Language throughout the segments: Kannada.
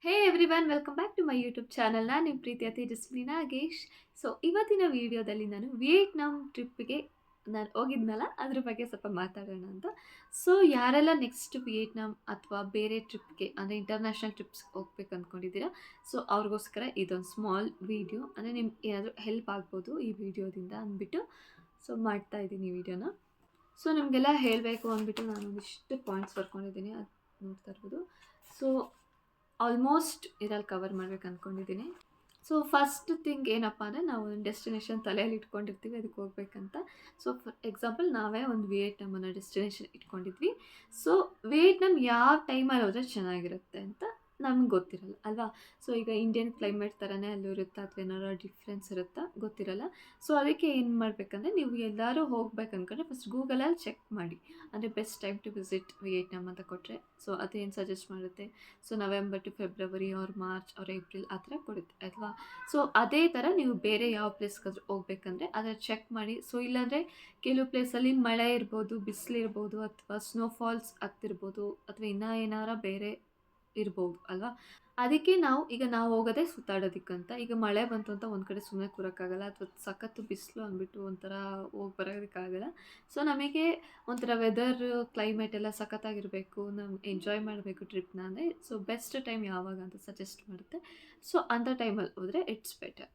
Hey everyone welcome back to my YouTube channel. ನಾನು ನಿಮ್ಮ ಪ್ರೀತಿಯ ತೇಜಸ್ವಿನಿ ನಾಗೇಶ್. ಸೊ ಇವತ್ತಿನ ವಿಡಿಯೋದಲ್ಲಿ ನಾನು ವಿಯೆಟ್ನಾಂ ಟ್ರಿಪ್ಪಿಗೆ ನಾನು ಹೋಗಿದ್ನಲ್ಲ ಅದ್ರ ಬಗ್ಗೆ ಸ್ವಲ್ಪ ಮಾತಾಡೋಣ ಅಂತ. ಸೊ ಯಾರೆಲ್ಲ ನೆಕ್ಸ್ಟ್ ವಿಯೆಟ್ನಾಂ ಅಥವಾ ಬೇರೆ ಟ್ರಿಪ್ಗೆ ಅಂದರೆ ಇಂಟರ್ನ್ಯಾಷನಲ್ ಟ್ರಿಪ್ಸ್ ಹೋಗ್ಬೇಕು ಅಂದ್ಕೊಂಡಿದ್ದೀರಾ, ಸೊ ಅವ್ರಿಗೋಸ್ಕರ ಇದೊಂದು ಸ್ಮಾಲ್ ವಿಡಿಯೋ, ಅಂದರೆ ನಿಮ್ಗೆ ಏನಾದರೂ ಹೆಲ್ಪ್ ಆಗ್ಬೋದು ಈ ವಿಡಿಯೋದಿಂದ ಅಂದ್ಬಿಟ್ಟು ಸೊ ಮಾಡ್ತಾ ಇದ್ದೀನಿ ಈ ವಿಡಿಯೋನ. ಸೊ ನಿಮಗೆಲ್ಲ ಹೇಳಬೇಕು ಅಂದ್ಬಿಟ್ಟು ನಾನು ಒಂದಿಷ್ಟು ಪಾಯಿಂಟ್ಸ್ ಬರ್ಕೊಂಡಿದ್ದೀನಿ, ಅದು ನೋಡ್ತಾ ಇರ್ಬೋದು. ಸೊ ಆಲ್ಮೋಸ್ಟ್ ಇದ್ರಲ್ಲಿ ಕವರ್ ಮಾಡ್ಬೇಕು ಅಂದ್ಕೊಂಡಿದ್ದೀನಿ. ಸೊ ಫಸ್ಟ್ ಥಿಂಗ್ ಏನಪ್ಪ ಅಂದರೆ, ನಾವು ಒಂದು ಡೆಸ್ಟಿನೇಷನ್ ತಲೆಯಲ್ಲಿ ಇಟ್ಕೊಂಡಿರ್ತೀವಿ ಅದಕ್ಕೆ ಹೋಗ್ಬೇಕಂತ. ಸೊ ಫಾರ್ ಎಕ್ಸಾಂಪಲ್ ನಾವೇ ಒಂದು ವಿಯೆಟ್ನಾಮ್ ಅನ್ನೋ ಡೆಸ್ಟಿನೇಷನ್ ಇಟ್ಕೊಂಡಿದ್ವಿ. ಸೊ ವಿಯೆಟ್ನಾಮ್ ಯಾವ ಟೈಮಲ್ಲಿ ಹೋದರೆ ಚೆನ್ನಾಗಿರುತ್ತೆ ಅಂತ ನಮ್ಗೆ ಗೊತ್ತಿರಲ್ಲ ಅಲ್ವಾ. ಸೊ ಈಗ ಇಂಡಿಯನ್ ಕ್ಲೈಮೇಟ್ ಥರನೇ ಅಲ್ಲೂ ಇರುತ್ತಾ ಅಥವಾ ಏನಾದ್ರು ಡಿಫ್ರೆನ್ಸ್ ಇರುತ್ತಾ ಗೊತ್ತಿರಲ್ಲ. ಸೊ ಅದಕ್ಕೆ ಏನು ಮಾಡಬೇಕಂದ್ರೆ, ನೀವು ಎಲ್ಲರೂ ಹೋಗ್ಬೇಕು ಅಂದ್ಕೊಂಡ್ರೆ ಫಸ್ಟ್ ಗೂಗಲಲ್ಲಿ ಚೆಕ್ ಮಾಡಿ, ಅಂದರೆ best time to visit Vietnam ಅಂತ ಕೊಟ್ಟರೆ ಸೊ ಅದೇನು ಸಜೆಸ್ಟ್ ಮಾಡುತ್ತೆ. So November to February or March or April ಆ ಥರ ಕೊಡುತ್ತೆ ಅಲ್ವಾ. ಸೊ ಅದೇ ಥರ ನೀವು ಬೇರೆ ಯಾವ ಪ್ಲೇಸ್ಗಾದ್ರೂ ಹೋಗ್ಬೇಕಂದ್ರೆ ಅದನ್ನು ಚೆಕ್ ಮಾಡಿ. ಸೊ ಇಲ್ಲಾಂದರೆ ಕೆಲವು ಪ್ಲೇಸಲ್ಲಿ ಮಳೆ ಇರ್ಬೋದು, ಬಿಸಿಲಿರ್ಬೋದು, ಅಥವಾ ಸ್ನೋಫಾಲ್ಸ್ ಆಗ್ತಿರ್ಬೋದು, ಅಥವಾ ಇನ್ನೂ ಏನಾರ ಬೇರೆ ಇರ್ಬೋದು ಅಲ್ವಾ. ಅದಕ್ಕೆ ನಾವು ಹೋಗೋದೇ ಸುತ್ತಾಡೋದಕ್ಕಂತ. ಈಗ ಮಳೆ ಬಂತು ಅಂತ ಒಂದು ಕಡೆ ಸುಮ್ಮನೆ ಕೂರೋಕ್ಕಾಗಲ್ಲ, ಅಥವಾ ಸಖತ್ತು ಬಿಸಿಲು ಅಂದ್ಬಿಟ್ಟು ಒಂಥರ ಹೋಗಿ ಬರೋದಕ್ಕಾಗಲ್ಲ. ಸೊ ನಮಗೆ ಒಂಥರ ವೆದರ್ ಕ್ಲೈಮೇಟ್ ಎಲ್ಲ ಸಖತ್ತಾಗಿರಬೇಕು, ನಾವು ಎಂಜಾಯ್ ಮಾಡಬೇಕು ಟ್ರಿಪ್ನ ಅಂದರೆ ಸೊ ಬೆಸ್ಟ್ ಟೈಮ್ ಯಾವಾಗ ಅಂತ ಸಜೆಸ್ಟ್ ಮಾಡುತ್ತೆ. ಸೊ ಅಂಥ ಟೈಮಲ್ಲಿ ಹೋದರೆ it's better.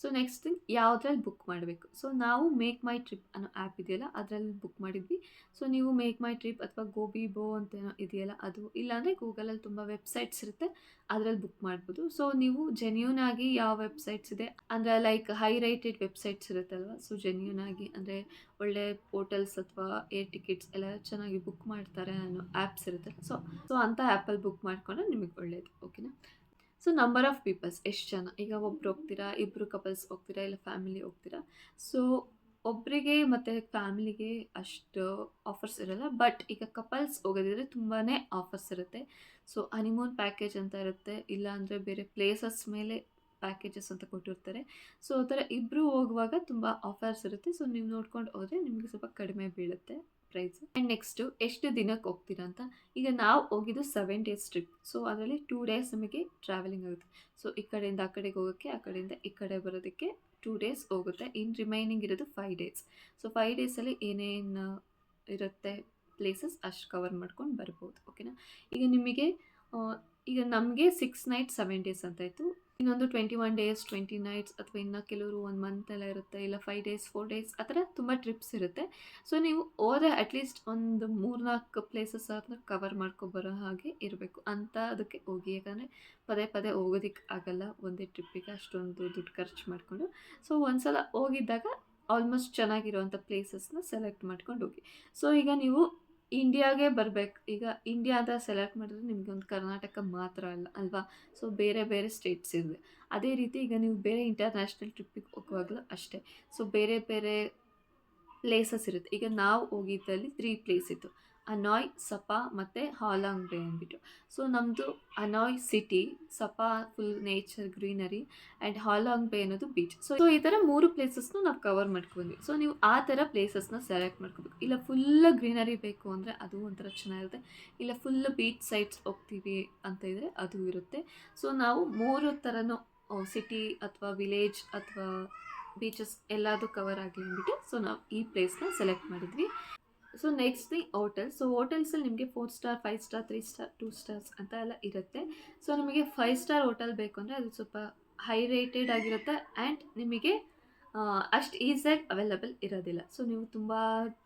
So next thing, ಯಾವುದ್ರಲ್ಲಿ ಬುಕ್ ಮಾಡಬೇಕು. ಸೊ ನಾವು ಮೇಕ್ ಮೈ ಟ್ರಿಪ್ ಅನ್ನೋ ಆ್ಯಪ್ ಇದೆಯಲ್ಲ ಅದರಲ್ಲಿ ಬುಕ್ ಮಾಡಿದ್ವಿ. ಸೊ ನೀವು ಮೇಕ್ ಮೈ ಟ್ರಿಪ್ ಅಥವಾ ಗೋಬಿಬೋ ಅಂತ ಏನೋ ಇದೆಯಲ್ಲ ಅದು, ಇಲ್ಲಾಂದರೆ ಗೂಗಲಲ್ಲಿ ತುಂಬ ವೆಬ್ಸೈಟ್ಸ್ ಇರುತ್ತೆ ಅದರಲ್ಲಿ ಬುಕ್ ಮಾಡ್ಬೋದು. ಸೊ ನೀವು ಜೆನ್ಯೂನ್ ಆಗಿ ಯಾವ ವೆಬ್ಸೈಟ್ಸ್ ಇದೆ ಅಂದರೆ ಲೈಕ್ ಹೈ ರೇಟೆಡ್ ವೆಬ್ಸೈಟ್ಸ್ ಇರುತ್ತಲ್ವ, ಸೊ ಜೆನ್ಯೂನ್ ಆಗಿ ಅಂದರೆ ಒಳ್ಳೆ ಹೋಟೆಲ್ಸ್ ಅಥವಾ ಏರ್ ಟಿಕೆಟ್ಸ್ ಎಲ್ಲ ಚೆನ್ನಾಗಿ ಬುಕ್ ಮಾಡ್ತಾರೆ ಅನ್ನೋ ಆ್ಯಪ್ಸ್ ಇರುತ್ತೆ. ಸೊ ಸೊ ಅಂಥ ಆ್ಯಪಲ್ಲಿ ಬುಕ್ ಮಾಡಿಕೊಂಡ್ರೆ ನಿಮಗೆ ಒಳ್ಳೆಯದು. ಓಕೆನಾ. ಸೊ ನಂಬರ್ ಆಫ್ ಪೀಪಲ್ಸ್ ಎಷ್ಟು ಜನ, ಈಗ ಒಬ್ರು ಹೋಗ್ತೀರಾ, ಇಬ್ಬರು ಕಪಲ್ಸ್ ಹೋಗ್ತೀರಾ, ಇಲ್ಲ ಫ್ಯಾಮಿಲಿ ಹೋಗ್ತೀರಾ. ಸೊ ಒಬ್ಬರಿಗೆ ಮತ್ತು ಫ್ಯಾಮಿಲಿಗೆ ಅಷ್ಟು ಆಫರ್ಸ್ ಇರಲ್ಲ, ಬಟ್ ಈಗ ಕಪಲ್ಸ್ ಹೋಗೋದಿದ್ರೆ ತುಂಬಾ ಆಫರ್ಸ್ ಇರುತ್ತೆ. ಸೊ ಹನಿಮೂನ್ ಪ್ಯಾಕೇಜ್ ಅಂತ ಇರುತ್ತೆ, ಇಲ್ಲಾಂದರೆ ಬೇರೆ ಪ್ಲೇಸಸ್ ಮೇಲೆ ಪ್ಯಾಕೇಜಸ್ ಅಂತ ಕೊಟ್ಟಿರ್ತಾರೆ. ಸೊ ಆ ಥರ ಇಬ್ಬರು ಹೋಗುವಾಗ ತುಂಬ ಆಫರ್ಸ್ ಇರುತ್ತೆ. ಸೊ ನೀವು ನೋಡ್ಕೊಂಡು ಹೋದರೆ ನಿಮಗೆ ಸ್ವಲ್ಪ ಕಡಿಮೆ ಬೀಳುತ್ತೆ ಪ್ರೈಸ್. ಆ್ಯಂಡ್ ನೆಕ್ಸ್ಟು ಎಷ್ಟು ದಿನಕ್ಕೆ ಹೋಗ್ತೀರಾ ಅಂತ. ಈಗ ನಾವು ಹೋಗಿದ್ದು 7 ಡೇಸ್ ಟ್ರಿಪ್. ಸೊ ಅದರಲ್ಲಿ 2 ಡೇಸ್ ನಮಗೆ ಟ್ರಾವೆಲಿಂಗ್ ಆಗುತ್ತೆ. ಸೊ ಈ ಕಡೆಯಿಂದ ಆ ಕಡೆಗೆ ಹೋಗೋಕ್ಕೆ, ಆ ಕಡೆಯಿಂದ ಈ ಕಡೆ ಬರೋದಕ್ಕೆ 2 ಡೇಸ್ ಹೋಗುತ್ತೆ. ಇನ್ನು ರಿಮೈನಿಂಗ್ ಇರೋದು 5 ಡೇಸ್. ಸೊ 5 ಡೇಸಲ್ಲಿ ಏನೇನು ಇರುತ್ತೆ ಪ್ಲೇಸಸ್ ಅಷ್ಟು ಕವರ್ ಮಾಡ್ಕೊಂಡು ಬರ್ಬೋದು. ಓಕೆನಾ. ಈಗ ನಿಮಗೆ ಈಗ ನಮಗೆ 6 ನೈಟ್ಸ್ 7 ಡೇಸ್ ಅಂತ ಇತ್ತು. ಇನ್ನೊಂದು 21 ಡೇಸ್ 20 ನೈಟ್ಸ್, ಅಥವಾ ಇನ್ನು ಕೆಲವರು 1 ಮಂತ್ ಎಲ್ಲ ಇರುತ್ತೆ, ಇಲ್ಲ 5 ಡೇಸ್ 4 ಡೇಸ್ ಆ ಥರ ತುಂಬ ಟ್ರಿಪ್ಸ್ ಇರುತ್ತೆ. ಸೊ ನೀವು ಹೋದರೆ ಅಟ್ಲೀಸ್ಟ್ ಒಂದು 3-4 ಪ್ಲೇಸಸ್ ಆದರೂ ಕವರ್ ಮಾಡ್ಕೊಬರೋ ಹಾಗೆ ಇರಬೇಕು ಅಂತ ಅದಕ್ಕೆ ಹೋಗಿ. ಯಾಕಂದರೆ ಪದೇ ಪದೇ ಹೋಗೋದಕ್ಕೆ ಆಗಲ್ಲ ಒಂದೇ ಟ್ರಿಪ್ಪಿಗೆ ಅಷ್ಟೊಂದು ದುಡ್ಡು ಖರ್ಚು ಮಾಡಿಕೊಂಡು. ಸೊ ಒಂದು ಸಲ ಹೋಗಿದ್ದಾಗ ಆಲ್ಮೋಸ್ಟ್ ಚೆನ್ನಾಗಿರೋವಂಥ ಪ್ಲೇಸಸ್ನ ಸೆಲೆಕ್ಟ್ ಮಾಡ್ಕೊಂಡು ಹೋಗಿ. ಸೊ ಈಗ ನೀವು ಇಂಡಿಯಾಗೆ ಬರಬೇಕು, ಈಗ ಇಂಡಿಯಾ ಅಂತ ಸೆಲೆಕ್ಟ್ ಮಾಡಿದ್ರೆ ನಿಮಗೆ ಒಂದು ಕರ್ನಾಟಕ ಮಾತ್ರ ಅಲ್ಲ ಅಲ್ವಾ. ಸೊ ಬೇರೆ ಬೇರೆ ಸ್ಟೇಟ್ಸ್ ಇದೆ. ಅದೇ ರೀತಿ ಈಗ ನೀವು ಬೇರೆ ಇಂಟರ್ನ್ಯಾಷನಲ್ ಟ್ರಿಪ್ಪಿಗೆ ಹೋಗುವಾಗಲೂ ಅಷ್ಟೇ. ಸೊ ಬೇರೆ ಬೇರೆ ಪ್ಲೇಸಸ್ ಇರುತ್ತೆ. ಈಗ ನಾವು ಹೋಗಿದ್ದಲ್ಲಿ 3 ಪ್ಲೇಸ್ ಇತ್ತು, ಅನಾಯ್, ಸಪಾ ಮತ್ತು ಹಾಲಾಂಗ್ ಬೇ ಅಂದ್ಬಿಟ್ಟು. ಸೊ ನಮ್ಮದು Hanoi city, Sapa full nature greenery, and Halong Bay ಅನ್ನೋದು ಬೀಚ್. ಸೊ ಈ ಥರ 3 ಪ್ಲೇಸಸ್ನು ನಾವು ಕವರ್ ಮಾಡ್ಕೊಂಡ್ವಿ. ಸೊ ನೀವು ಆ ಥರ ಪ್ಲೇಸಸ್ನ ಸೆಲೆಕ್ಟ್ ಮಾಡ್ಕೋಬೇಕು. ಇಲ್ಲ ಫುಲ್ ಗ್ರೀನರಿ ಬೇಕು ಅಂದರೆ ಅದು ಒಂಥರ ಚೆನ್ನಾಗಿರುತ್ತೆ, ಇಲ್ಲ ಫುಲ್ ಬೀಚ್ ಸೈಡ್ಸ್ ಹೋಗ್ತೀವಿ ಅಂತ ಇದ್ದರೆ ಅದು ಇರುತ್ತೆ. ಸೊ ನಾವು 3 ಥರನೂ ಸಿಟಿ ಅಥವಾ ವಿಲೇಜ್ ಅಥವಾ ಬೀಚಸ್ ಎಲ್ಲದೂ ಕವರ್ ಆಗಲಿ ಅಂದ್ಬಿಟ್ಟು ಸೊ ನಾವು ಈ ಪ್ಲೇಸ್ನ ಸೆಲೆಕ್ಟ್ ಮಾಡಿದ್ವಿ. So next thing hotel. So ಹೋಟೆಲ್ಸಲ್ಲಿ ನಿಮಗೆ 4 ಸ್ಟಾರ್ 5 ಸ್ಟಾರ್ 3 ಸ್ಟಾರ್ 2 ಸ್ಟಾರ್ಸ್ ಅಂತ ಎಲ್ಲ ಇರುತ್ತೆ. ಸೊ ನಿಮಗೆ 5 ಸ್ಟಾರ್ ಹೋಟೆಲ್ ಬೇಕು ಅಂದರೆ ಅದು ಸ್ವಲ್ಪ ಹೈ ರೇಟೆಡ್ ಆಗಿರುತ್ತೆ, ಆ್ಯಂಡ್ ನಿಮಗೆ ಅಷ್ಟು ಈಸಿಯಾಗಿ ಅವೈಲಬಲ್ ಇರೋದಿಲ್ಲ. ಸೊ ನೀವು ತುಂಬ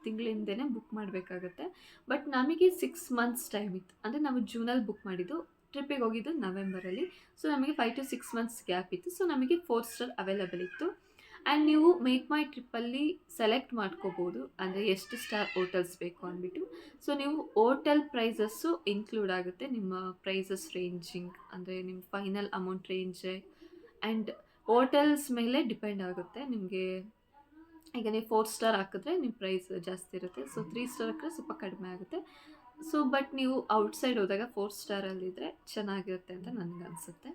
ತಿಂಗಳಿಂದನೇ ಬುಕ್ ಮಾಡಬೇಕಾಗತ್ತೆ. ಬಟ್ ನಮಗೆ 6 ಮಂತ್ಸ್ ಟೈಮ್ ಇತ್ತು, ಅಂದರೆ ನಾವು ಜೂನಲ್ಲಿ ಬುಕ್ ಮಾಡಿದ್ದು, ಟ್ರಿಪ್ಪಿಗೆ ಹೋಗಿದ್ದು ನವೆಂಬರಲ್ಲಿ. ಸೊ ನಮಗೆ 5 to 6 ಮಂತ್ಸ್ ಗ್ಯಾಪ್ ಇತ್ತು. ಸೊ ನಮಗೆ 4 ಸ್ಟಾರ್ ಅವೈಲಬಲ್ ಇತ್ತು. ಆ್ಯಂಡ್ ನೀವು ಮೇಕ್ ಮೈ ಟ್ರಿಪ್ಪಲ್ಲಿ ಸೆಲೆಕ್ಟ್ ಮಾಡ್ಕೋಬೋದು, ಅಂದರೆ ಎಷ್ಟು ಸ್ಟಾರ್ ಹೋಟೆಲ್ಸ್ ಬೇಕು ಅಂದ್ಬಿಟ್ಟು. ಸೊ ನೀವು ಹೋಟೆಲ್ ಪ್ರೈಸಸ್ಸು ಇನ್ಕ್ಲೂಡ್ ಆಗುತ್ತೆ ನಿಮ್ಮ ಪ್ರೈಸಸ್ ರೇಂಜಿಂಗ್, ಅಂದರೆ ನಿಮ್ಮ final amount range. And hotels ಮೇಲೆ ಡಿಪೆಂಡ್ ಆಗುತ್ತೆ ನಿಮಗೆ. ಈಗ ನೀವು 4 ಸ್ಟಾರ್ ಹಾಕಿದ್ರೆ ನಿಮ್ಮ ಪ್ರೈಸ್ ಜಾಸ್ತಿ ಇರುತ್ತೆ. ಸೊ 3 ಸ್ಟಾರ್ ಹಾಕಿದ್ರೆ ಸ್ವಲ್ಪ ಕಡಿಮೆ ಆಗುತ್ತೆ. ಸೊ ಬಟ್ ನೀವು ಔಟ್ಸೈಡ್ ಹೋದಾಗ 4 ಸ್ಟಾರಲ್ಲಿದ್ದರೆ ಚೆನ್ನಾಗಿರುತ್ತೆ ಅಂತ ನನಗನ್ಸುತ್ತೆ.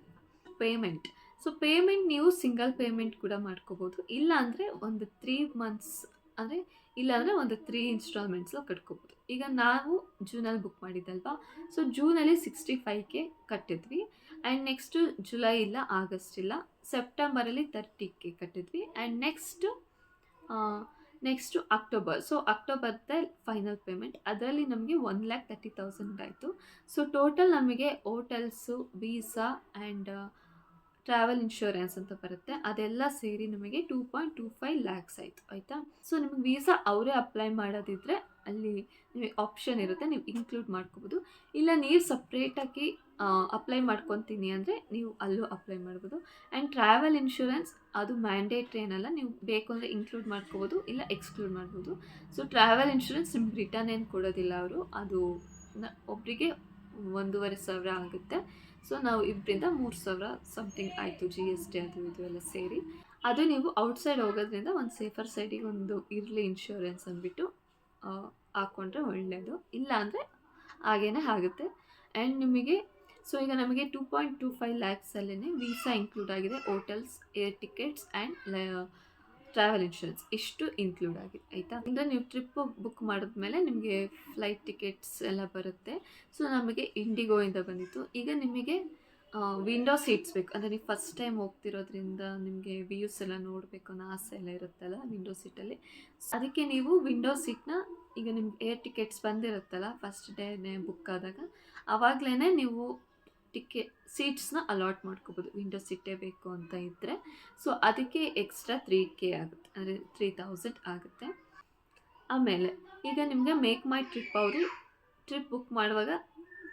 ಪೇಮೆಂಟ್. ಸೊ ಪೇಮೆಂಟ್ ನೀವು ಸಿಂಗಲ್ ಪೇಮೆಂಟ್ ಕೂಡ ಮಾಡ್ಕೋಬೋದು, ಇಲ್ಲ ಅಂದರೆ ಒಂದು 3 ಮಂತ್ಸ್, ಅಂದರೆ ಇಲ್ಲಾಂದರೆ ಒಂದು 3 ಇನ್ಸ್ಟಾಲ್ಮೆಂಟ್ಸಲ್ಲಿ ಕಟ್ಕೋಬೋದು. ಈಗ ನಾವು ಜೂನಲ್ಲಿ ಬುಕ್ ಮಾಡಿದ್ದಲ್ವಾ, ಸೊ ಜೂನಲ್ಲಿ 65K ಕಟ್ಟಿದ್ವಿ. ಆ್ಯಂಡ್ ನೆಕ್ಸ್ಟು ಜುಲೈ ಇಲ್ಲ, ಆಗಸ್ಟ್ ಇಲ್ಲ, ಸೆಪ್ಟೆಂಬರಲ್ಲಿ 30K ಕಟ್ಟಿದ್ವಿ. And next October. ಸೊ ಅಕ್ಟೋಬರ್ದೇ ಫೈನಲ್ ಪೇಮೆಂಟ್. ಅದರಲ್ಲಿ ನಮಗೆ 1,30,000 ಆಯಿತು. ಸೊ ಟೋಟಲ್ ನಮಗೆ hotels, visa and travel insurance ಅಂತ ಬರುತ್ತೆ, ಅದೆಲ್ಲ ಸೇರಿ ನಮಗೆ 2.25 ಲ್ಯಾಕ್ಸ್ ಆಯಿತು. ಆಯಿತಾ. ಸೊ ನಿಮಗೆ ವೀಸಾ ಅವರೇ ಅಪ್ಲೈ ಮಾಡೋದಿದ್ರೆ ಅಲ್ಲಿ ನಿಮಗೆ ಆಪ್ಷನ್ ಇರುತ್ತೆ, ನೀವು ಇನ್ಕ್ಲೂಡ್ ಮಾಡ್ಕೋಬೋದು. ಇಲ್ಲ ನೀವು ಸಪ್ರೇಟಾಗಿ ಅಪ್ಲೈ ಮಾಡ್ಕೊತೀನಿ ಅಂದರೆ ನೀವು ಅಲ್ಲೂ ಅಪ್ಲೈ ಮಾಡ್ಬೋದು. ಆ್ಯಂಡ್ ಟ್ರಾವೆಲ್ ಇನ್ಶೂರೆನ್ಸ್ ಅದು ಮ್ಯಾಂಡೇಟ್ರಿ ಏನಲ್ಲ, ನೀವು ಬೇಕು ಅಂದರೆ ಇನ್ಕ್ಲೂಡ್ ಮಾಡ್ಕೋಬೋದು, ಇಲ್ಲ ಎಕ್ಸ್ಕ್ಲೂಡ್ ಮಾಡ್ಬೋದು. ಸೊ ಟ್ರಾವೆಲ್ ಇನ್ಶೂರೆನ್ಸ್ ನಿಮ್ಗೆ ರಿಟರ್ನ್ ಏನು ಕೊಡೋದಿಲ್ಲ ಅವರು, ಅದು ಒಬ್ಬರಿಗೆ 1,500 ಆಗುತ್ತೆ. ಸೊ ನಾವು ಇಬ್ಬರಿಂದ 3,000 ಸಮಥಿಂಗ್ ಆಯಿತು, GST ಅದು ಇದು ಎಲ್ಲ ಸೇರಿ. ಅದು ನೀವು ಔಟ್ಸೈಡ್ ಹೋಗೋದ್ರಿಂದ ಒಂದು ಸೇಫರ್ ಸೈಡಿಗೆ ಒಂದು ಇರಲಿ ಇನ್ಶೂರೆನ್ಸ್ ಅಂದ್ಬಿಟ್ಟು ಹಾಕ್ಕೊಂಡ್ರೆ ಒಳ್ಳೆಯದು. ಇಲ್ಲ ಅಂದರೆ ಹಾಗೇ ಆಗುತ್ತೆ. ಆ್ಯಂಡ್ ನಿಮಗೆ ಸೊ ಈಗ ನಮಗೆ 2.25 ಲ್ಯಾಕ್ಸಲ್ಲೇ ವೀಸಾ ಇನ್ಕ್ಲೂಡ್ ಆಗಿದೆ, hotels, air tickets and travel insurance ಇಷ್ಟು ಇನ್ಕ್ಲೂಡ್ ಆಗಿದೆ. ಆಯಿತಾ. ಅಂದರೆ ನೀವು ಟ್ರಿಪ್ ಬುಕ್ ಮಾಡಿದ್ಮೇಲೆ ನಿಮಗೆ ಫ್ಲೈಟ್ ಟಿಕೆಟ್ಸ್ ಎಲ್ಲ ಬರುತ್ತೆ. ಸೊ ನಮಗೆ ಇಂಡಿಗೋಯಿಂದ ಬಂದಿತ್ತು. ಈಗ ನಿಮಗೆ ವಿಂಡೋ ಸೀಟ್ಸ್ ಬೇಕು, ಅಂದರೆ ನೀವು ಫಸ್ಟ್ ಟೈಮ್ ಹೋಗ್ತಿರೋದ್ರಿಂದ ನಿಮಗೆ ವ್ಯೂಸ್ ಎಲ್ಲ ನೋಡಬೇಕು ಅನ್ನೋ ಆಸೆ ಎಲ್ಲ ಇರುತ್ತಲ್ಲ ವಿಂಡೋ ಸೀಟಲ್ಲಿ. ಅದಕ್ಕೆ ನೀವು ವಿಂಡೋ ಸೀಟ್ನ ಈಗ ನಿಮ್ಗೆ ಏರ್ ಟಿಕೆಟ್ಸ್ ಬಂದಿರುತ್ತಲ್ಲ ಫಸ್ಟ್ ಡೇನೇ ಬುಕ್ ಆದಾಗ, ಆವಾಗಲೇ ನೀವು ಸೀಟ್ಸ್ನ ಅಲಾಟ್ ಮಾಡ್ಕೋಬೋದು ವಿಂಡೋ ಸೀಟೇ ಬೇಕು ಅಂತ ಇದ್ದರೆ. ಸೊ ಅದಕ್ಕೆ ಎಕ್ಸ್ಟ್ರಾ 3K ಆಗುತ್ತೆ, ಅಂದರೆ 3,000 ಆಗುತ್ತೆ. ಆಮೇಲೆ ಈಗ ನಿಮಗೆ ಮೇಕ್ ಮೈ ಟ್ರಿಪ್ ಅವರು ಟ್ರಿಪ್ ಬುಕ್ ಮಾಡುವಾಗ